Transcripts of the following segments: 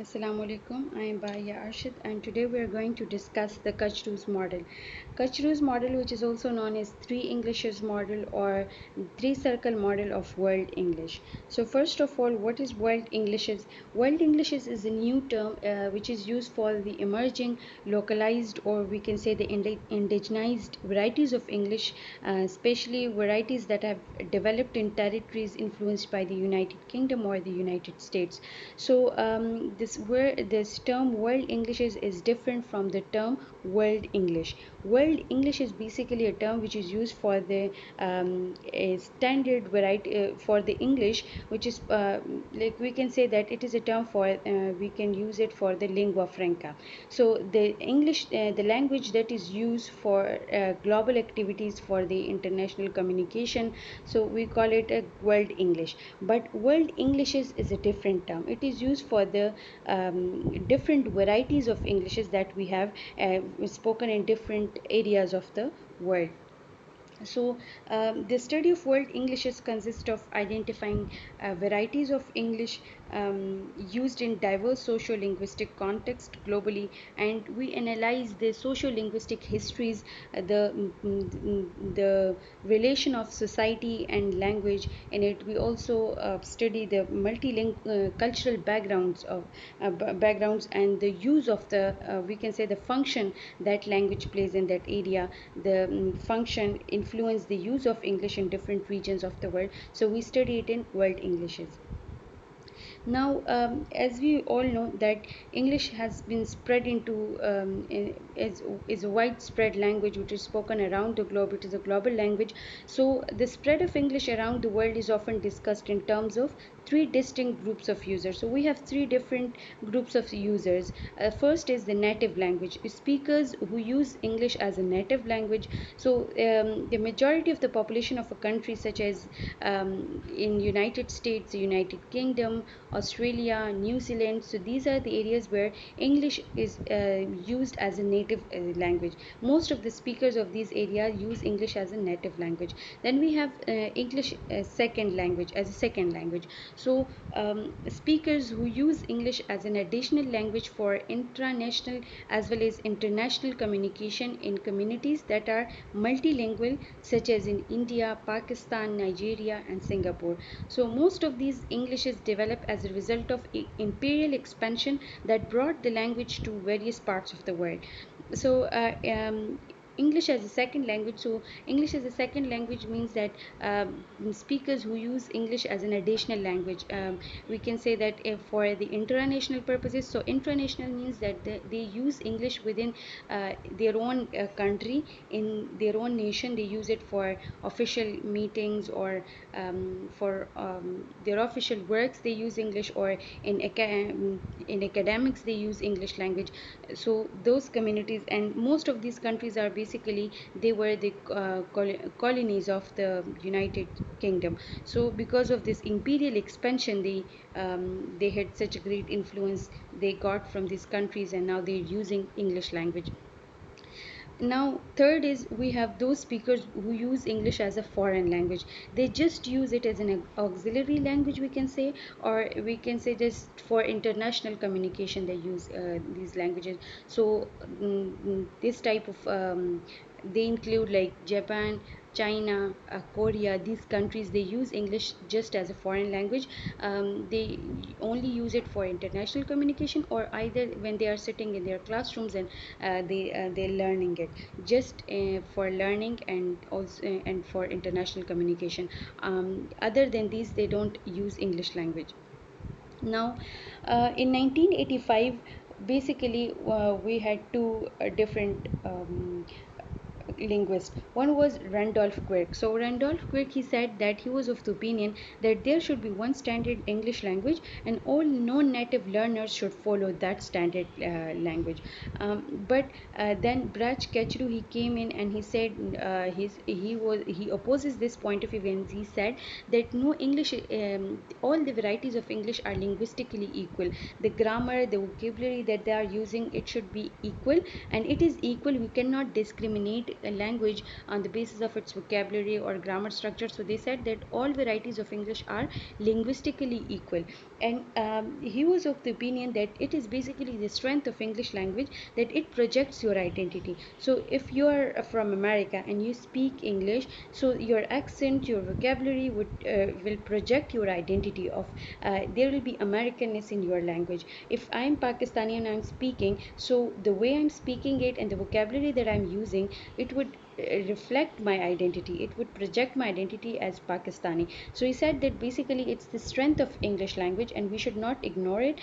Assalamu alaikum. I am Baya Arshid and today we are going to discuss the Kachru's model. Kachru's model, which is also known as three Englishes model or three circle model of World English. So first of all, what is World Englishes? World Englishes is a new term which is used for the emerging, localized, or we can say the indigenized varieties of English, especially varieties that have developed in territories influenced by the United Kingdom or the United States. So this term World English is different from the term World English. World English is basically a term which is used for the a standard variety for the English, which is like we can say that it is a term for we can use it for the lingua franca. So the English, the language that is used for global activities for the international communication. So we call it a World English. But World English is a different term. It is used for the different varieties of Englishes that we have spoken in different areas of the world. So, the study of world Englishes consists of identifying varieties of English used in diverse socio-linguistic contexts globally, and we analyze the socio-linguistic histories, the relation of society and language in it. We also study the cultural backgrounds and the use of the we can say the function that language plays in that area. The function influence the use of English in different regions of the world. So we study it in world Englishes. Now, as we all know that English has been spread into is a widespread language which is spoken around the globe. It is a global language. So the spread of English around the world is often discussed in terms of three distinct groups of users. So we have three different groups of users. First is the native language speakers who use English as a native language. So the majority of the population of a country such as in United States, United Kingdom, Australia, New Zealand. So these are the areas where English is used as a native language. Most of the speakers of these areas use English as a native language. Then we have English second language as a second language. So speakers who use English as an additional language for intranational as well as international communication in communities that are multilingual, such as in India, Pakistan, Nigeria, and Singapore. So most of these Englishes develop as a result of imperial expansion that brought the language to various parts of the world. So English as a second language. So English as a second language means that speakers who use English as an additional language, we can say that for the international purposes. So international means that they use English within their own country, in their own nation. They use it for official meetings or for their official works. They use English, or in academics they use English language. So those communities, and most of these countries are basically they were the colonies of the United Kingdom. So because of this imperial expansion, they had such a great influence they got from these countries, and now they're using English language. Now third is we have those speakers who use English as a foreign language. They just use it as an auxiliary language, we can say, or we can say just for international communication they use these languages. So this type of they include like Japan, China, Korea. These countries they use English just as a foreign language. They only use it for international communication, or either when they are sitting in their classrooms and they're learning it just for learning and also and for international communication. Other than these, they don't use English language. Now, in 1985, basically we had two different linguist. One was Randolph Quirk. So Randolph Quirk, he said that he was of the opinion that there should be one standard English language, and all non-native learners should follow that standard language. But then Brach Kachru, he came in and he said he opposes this point of view, and he said that no English, all the varieties of English are linguistically equal. The grammar, the vocabulary that they are using, it should be equal, and it is equal. We cannot discriminate a language on the basis of its vocabulary or grammar structure. So they said that all varieties of English are linguistically equal, and he was of the opinion that it is basically the strength of English language that it projects your identity. So if you are from America and you speak English, so your accent, your vocabulary will project your identity of there will be Americanness in your language. If I'm Pakistani and I'm speaking, so the way I'm speaking it and the vocabulary that I'm using, it would reflect my identity, it would project my identity as Pakistani. So he said that basically it's the strength of English language and we should not ignore it.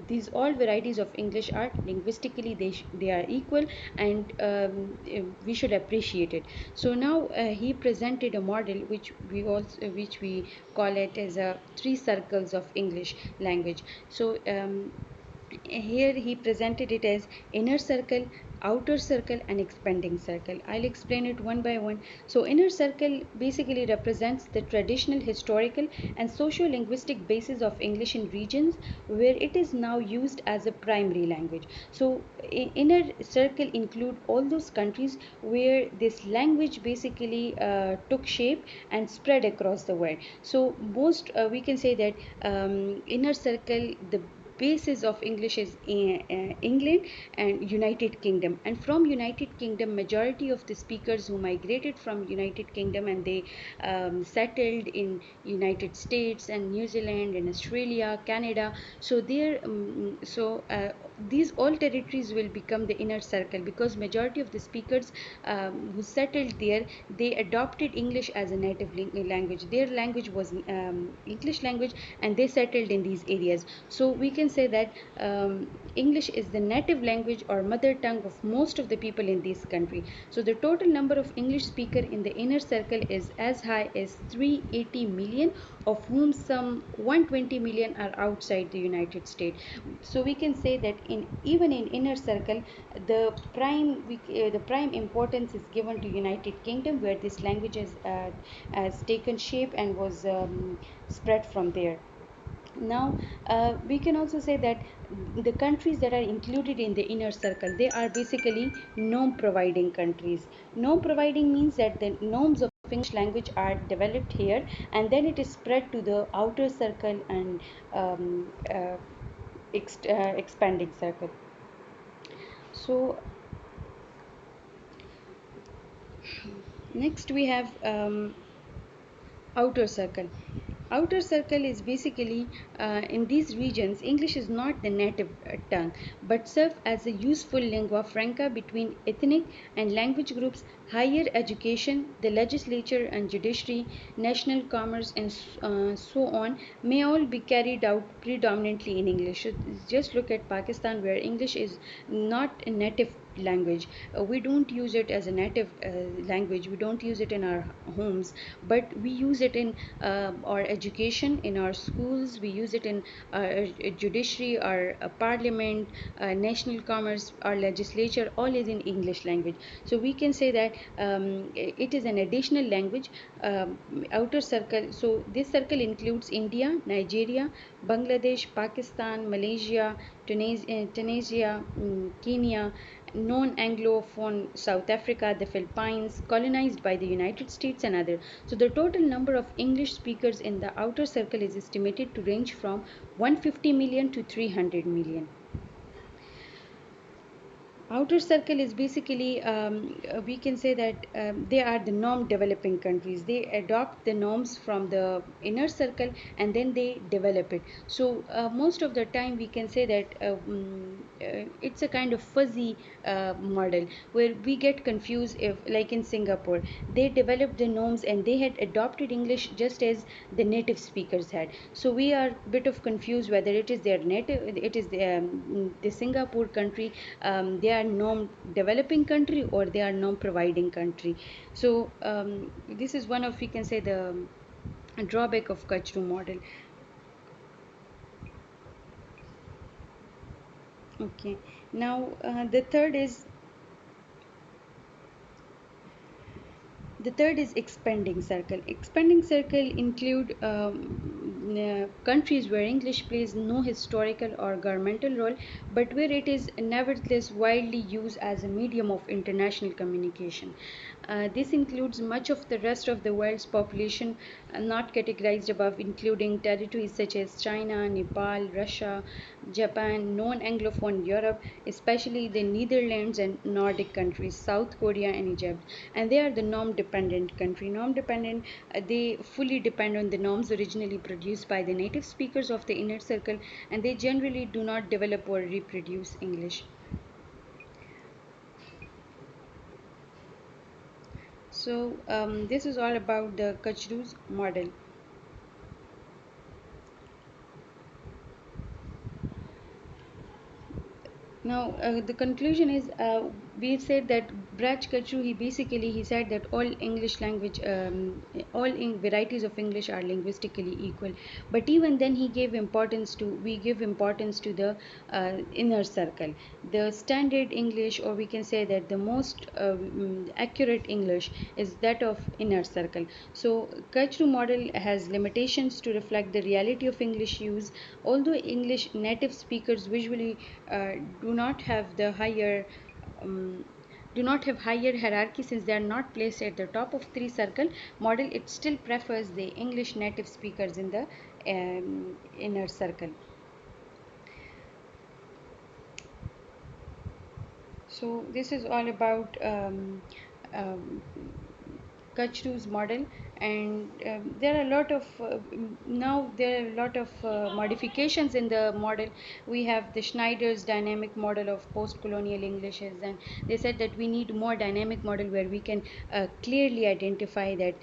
These all varieties of English are linguistically they are equal, and we should appreciate it. So now he presented a model which we call it as a three circles of English language. So here he presented it as inner circle, outer circle, and expanding circle. I'll explain it one by one. So inner circle basically represents the traditional, historical, and socio-linguistic basis of English in regions where it is now used as a primary language. So inner circle include all those countries where this language basically took shape and spread across the world. So most we can say that inner circle, the basis of English is England and United Kingdom, and from United Kingdom majority of the speakers who migrated from United Kingdom and they settled in United States and New Zealand and Australia, Canada. So there these all territories will become the inner circle because majority of the speakers who settled there, they adopted English as a native language. Their language was English language, and they settled in these areas. So we can say that English is the native language or mother tongue of most of the people in this country. So the total number of English speaker in the inner circle is as high as 380 million, of whom some 120 million are outside the United States. So we can say that in even in inner circle, the prime importance is given to United Kingdom, where this language has taken shape and was spread from there. Now we can also say that the countries that are included in the inner circle, they are basically norm providing countries. Norm providing means that the norms of English language are developed here, and then it is spread to the outer circle and expanding circle. So next we have outer circle. Outer circle is basically in these regions English is not the native tongue but serve as a useful lingua franca between ethnic and language groups. Higher education, the legislature and judiciary, national commerce, and so on may all be carried out predominantly in English. So just look at Pakistan, where English is not a native language. We don't use it as a native language, we don't use it in our homes, but we use it in our education, in our schools, we use it in our judiciary, our parliament, national commerce, our legislature, all is in English language. So we can say that it is an additional language. Outer circle, so this circle includes India, Nigeria, Bangladesh, Pakistan, Malaysia, Tunisia, Kenya, non-Anglophone South Africa, the Philippines, colonized by the United States and others. So the total number of English speakers in the outer circle is estimated to range from 150 million to 300 million. Outer circle is basically we can say that they are the norm developing countries. They adopt the norms from the inner circle and then they develop it. So most of the time we can say that it's a kind of fuzzy model where we get confused. If like in Singapore, they developed the norms and they had adopted English just as the native speakers had. So we are a bit of confused whether it is their native, it is the Singapore country, they are norm developing country or they are norm providing country. So this is one of, we can say, the drawback of Kachru model. Okay, now the third is expanding circle. Expanding circle include countries where English plays no historical or governmental role, but where it is nevertheless widely used as a medium of international communication. This includes much of the rest of the world's population not categorized above, including territories such as China, Nepal, Russia, Japan, non Anglophone Europe, especially the Netherlands and Nordic countries, South Korea and Egypt. And they are the norm dependent country. Norm dependent, they fully depend on the norms originally produced by the native speakers of the inner circle, and they generally do not develop or reproduce English. So, this is all about the Kachru's model. Now, the conclusion is we said that Braj Kachru, he said that all English language, varieties of English are linguistically equal. But even then, we give importance to the inner circle. The standard English, or we can say that the most accurate English is that of inner circle. So, Kachru model has limitations to reflect the reality of English use. Although English native speakers visually uh, do not have the higher um, do not have higher hierarchy since they are not placed at the top of three circle model, it still prefers the English native speakers in the inner circle. So this is all about um, Kachru's model, and there are a lot of now there are a lot of modifications in the model. We have the Schneider's dynamic model of post-colonial Englishes, and they said that we need more dynamic model where we can clearly identify that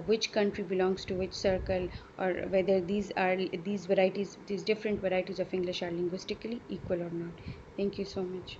which country belongs to which circle, or whether these different varieties of English are linguistically equal or not. Thank you so much.